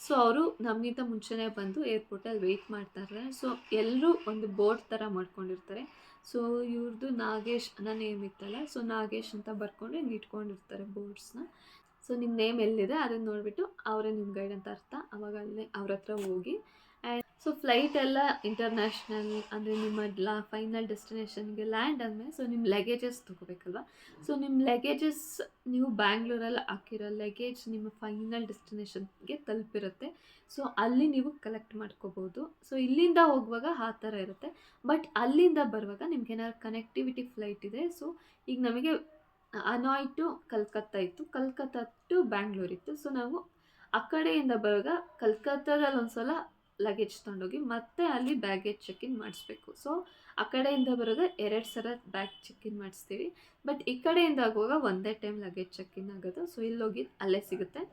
ಸೊ ಅವರು ನಮಗಿಂತ ಮುಂಚೆನೇ ಬಂದು ಏರ್ಪೋರ್ಟಲ್ಲಿ ವೆಯ್ಟ್ ಮಾಡ್ತಾರೆ. ಸೊ ಎಲ್ಲರೂ ಒಂದು ಬೋರ್ಡ್ ಥರ ಮಾಡ್ಕೊಂಡಿರ್ತಾರೆ. ಸೊ ಇವ್ರದ್ದು ನಾಗೇಶ್ ಅನ್ನೋ ನೇಮ್ ಇತ್ತಲ್ಲ, ಸೊ ನಾಗೇಶ್ ಅಂತ ಬರ್ಕೊಂಡು ಹಿಂಗೆ ಇಟ್ಕೊಂಡಿರ್ತಾರೆ ಬೋರ್ಡ್ಸ್ನ. ಸೊ ನಿಮ್ಮ ನೇಮ್ ಎಲ್ಲಿದೆ ಅದನ್ನು ನೋಡಿಬಿಟ್ಟು ಅವರೇ ನಿಮ್ಮ ಗೈಡ್ ಅಂತ ಅರ್ಥ. ಆವಾಗ ಅಲ್ಲೇ ಅವ್ರ ಹತ್ರ ಹೋಗಿ ಆ್ಯಂಡ್ ಸೊ ಫ್ಲೈಟ್ ಎಲ್ಲ ಇಂಟರ್ನ್ಯಾಷನಲ್ ಅಂದರೆ ನಿಮ್ಮ ಫೈನಲ್ ಡೆಸ್ಟಿನೇಷನ್ಗೆ ಲ್ಯಾಂಡ್ ಆದಮೇಲೆ ಸೊ ನಿಮ್ಮ ಲಗೇಜಸ್ ತೊಗೋಬೇಕಲ್ವ. ಸೊ ನಿಮ್ಮ ಲಗೇಜಸ್ ನೀವು ಬ್ಯಾಂಗ್ಳೂರಲ್ಲಿ ಹಾಕಿರೋ ಲಗೇಜ್ ನಿಮ್ಮ ಫೈನಲ್ ಡೆಸ್ಟಿನೇಷನ್ಗೆ ತಲುಪಿರುತ್ತೆ. ಸೊ ಅಲ್ಲಿ ನೀವು ಕಲೆಕ್ಟ್ ಮಾಡ್ಕೋಬೋದು. ಸೊ ಇಲ್ಲಿಂದ ಹೋಗುವಾಗ ಆ ಥರ ಇರುತ್ತೆ. ಬಟ್ ಅಲ್ಲಿಂದ ಬರುವಾಗ ನಿಮ್ಗೆ ಏನಾದ್ರು ಕನೆಕ್ಟಿವಿಟಿ ಫ್ಲೈಟ್ ಇದೆ. ಸೊ ಈಗ ನಮಗೆ ಹನೋಯ್ ಟು ಕಲ್ಕತ್ತಾ ಇತ್ತು, ಕಲ್ಕತ್ತಾ ಟು ಬ್ಯಾಂಗ್ಳೂರ್ ಇತ್ತು. ಸೊ ನಾವು ಆ ಕಡೆಯಿಂದ ಬರುವಾಗ ಕಲ್ಕತ್ತಾದಲ್ಲಿ ಒಂದು ಸಲ ಲಗೇಜ್ ತೊಗೊಂಡೋಗಿ ಮತ್ತೆ ಅಲ್ಲಿ ಬ್ಯಾಗೇಜ್ ಚೆಕ್ ಇನ್ ಮಾಡಿಸ್ಬೇಕು. ಸೊ ಆ ಕಡೆಯಿಂದ ಬರುವಾಗ 2 ಸಲ ಬ್ಯಾಗ್ ಚೆಕ್ ಇನ್ ಮಾಡಿಸ್ತೀವಿ. ಬಟ್ ಈ ಕಡೆಯಿಂದ ಆಗುವಾಗ ಒಂದೇ ಟೈಮ್ ಲಗೇಜ್ ಚೆಕ್ ಇನ್ ಆಗೋದು. ಸೊ ಇಲ್ಲೋಗಿ ಅಲ್ಲೇ ಸಿಗುತ್ತೆ.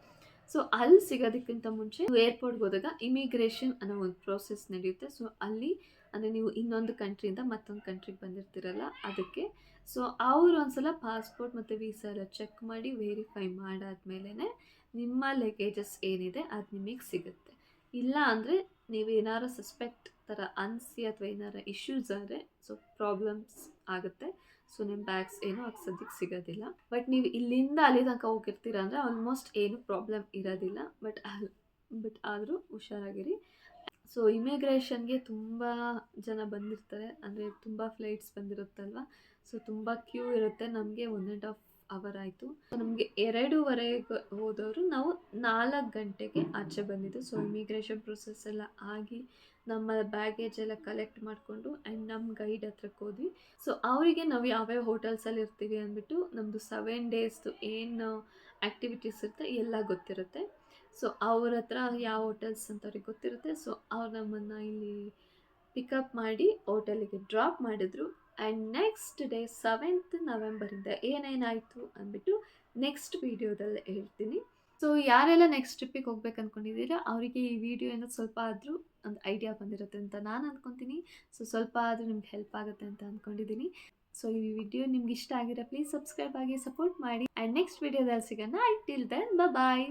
ಸೊ ಅಲ್ಲಿ ಸಿಗೋದಕ್ಕಿಂತ ಮುಂಚೆ ಏರ್ಪೋರ್ಟ್ಗೆ ಹೋದಾಗ ಇಮಿಗ್ರೇಷನ್ ಅನ್ನೋ ಒಂದು ಪ್ರೋಸೆಸ್ ನಡೆಯುತ್ತೆ. ಸೊ ಅಲ್ಲಿ ಅಂದರೆ ನೀವು ಇನ್ನೊಂದು ಕಂಟ್ರಿಯಿಂದ ಮತ್ತೊಂದು ಕಂಟ್ರಿಗೆ ಬಂದಿರ್ತೀರಲ್ಲ ಅದಕ್ಕೆ. ಸೊ ಅವರು ಒಂದ್ಸಲ ಪಾಸ್ಪೋರ್ಟ್ ಮತ್ತು ವೀಸಾ ಎಲ್ಲ ಚೆಕ್ ಮಾಡಿ ವೆರಿಫೈ ಮಾಡಾದ್ಮೇಲೆ ನಿಮ್ಮ ಲಗೇಜಸ್ ಏನಿದೆ ಅದು ನಿಮಗೆ ಸಿಗುತ್ತೆ. ಇಲ್ಲ ಅಂದರೆ ನೀವೇನಾರು ಸಸ್ಪೆಕ್ಟ್ ಥರ ಅನಿಸಿ ಅಥವಾ ಏನಾರು ಇಶ್ಯೂಸ್ ಆದರೆ ಸೊ ಪ್ರಾಬ್ಲಮ್ಸ್ ಆಗುತ್ತೆ. ಸೊ ನಿಮ್ಮ ಬ್ಯಾಗ್ಸ್ ಏನೋ ಸದ್ಯಕ್ಕೆ ಸಿಗೋದಿಲ್ಲ. ಬಟ್ ನೀವು ಇಲ್ಲಿಂದ ಅಲ್ಲಿ ತನಕ ಹೋಗಿರ್ತೀರ ಅಂದರೆ ಆಲ್ಮೋಸ್ಟ್ ಏನು ಪ್ರಾಬ್ಲಮ್ ಇರೋದಿಲ್ಲ. ಬಟ್ ಆದರೂ ಹುಷಾರಾಗಿರಿ. ಸೊ ಇಮಿಗ್ರೇಷನ್ಗೆ ತುಂಬ ಜನ ಬಂದಿರ್ತಾರೆ, ಅಂದರೆ ತುಂಬ ಫ್ಲೈಟ್ಸ್ ಬಂದಿರುತ್ತಲ್ವ. ಸೊ ತುಂಬ ಕ್ಯೂ ಇರುತ್ತೆ. ನಮಗೆ 1.5 ಅವರ್ ಆಯಿತು. ನಮಗೆ 2:15 ಹೋದವರು ನಾವು 4 ಗಂಟೆಗೆ ಆಚೆ ಬಂದಿದ್ದು. ಸೊ ಇಮಿಗ್ರೇಷನ್ ಪ್ರೊಸೆಸ್ ಎಲ್ಲ ಆಗಿ ನಮ್ಮ ಬ್ಯಾಗೇಜ್ ಎಲ್ಲ ಕಲೆಕ್ಟ್ ಮಾಡಿಕೊಂಡು ಆ್ಯಂಡ್ ನಮ್ಮ ಗೈಡ್ ಹತ್ರಕ್ಕೆ ಹೋದ್ವಿ. ಸೊ ಅವರಿಗೆ ನಾವು ಯಾವ್ಯಾವ ಹೋಟೆಲ್ಸಲ್ಲಿ ಇರ್ತೀವಿ ಅಂದ್ಬಿಟ್ಟು ನಮ್ಮದು 7 ಡೇಸ್ದು ಏನು ಆ್ಯಕ್ಟಿವಿಟೀಸ್ ಇರುತ್ತೆ ಎಲ್ಲ ಗೊತ್ತಿರುತ್ತೆ. ಸೊ ಅವ್ರ ಹತ್ರ ಯಾವ ಹೋಟೆಲ್ಸ್ ಅಂತ ಅವ್ರಿಗೆ ಗೊತ್ತಿರುತ್ತೆ. ಸೊ ಅವ್ರು ನಮ್ಮನ್ನು ಇಲ್ಲಿ ಪಿಕಪ್ ಮಾಡಿ ಹೋಟೆಲಿಗೆ ಡ್ರಾಪ್ ಮಾಡಿದ್ರು. ಆ್ಯಂಡ್ ನೆಕ್ಸ್ಟ್ ಡೇ 7th ನವೆಂಬರಿಂದ ಏನೇನಾಯಿತು ಅಂದ್ಬಿಟ್ಟು ನೆಕ್ಸ್ಟ್ ವೀಡಿಯೋದಲ್ಲಿ ಹೇಳ್ತೀನಿ. ಸೊ ಯಾರೆಲ್ಲ ನೆಕ್ಸ್ಟ್ ಟ್ರಿಪ್ಪಿಗೆ ಹೋಗ್ಬೇಕು ಅಂದ್ಕೊಂಡಿದ್ದೀರಾ ಅವರಿಗೆ ಈ ವಿಡಿಯೋ ಏನೋ ಸ್ವಲ್ಪ ಆದರೂ ಒಂದು ಐಡಿಯಾ ಬಂದಿರುತ್ತೆ ಅಂತ ನಾನು ಅಂದ್ಕೊತೀನಿ. ಸೊ ಸ್ವಲ್ಪ ಆದರೂ ನಿಮ್ಗೆ ಹೆಲ್ಪ್ ಆಗುತ್ತೆ ಅಂತ ಅಂದ್ಕೊಂಡಿದ್ದೀನಿ. ಸೊ ಈ ವಿಡಿಯೋ ನಿಮ್ಗೆ ಇಷ್ಟ ಆಗಿರೋ ಪ್ಲೀಸ್ ಸಬ್ಸ್ಕ್ರೈಬ್ ಆಗಿ ಸಪೋರ್ಟ್ ಮಾಡಿ ಆ್ಯಂಡ್ ನೆಕ್ಸ್ಟ್ ವಿಡಿಯೋದಲ್ಲಿ ಸಿಗೋಣ. ಟಿಲ್ ದೆನ್ ಬಾಯ್.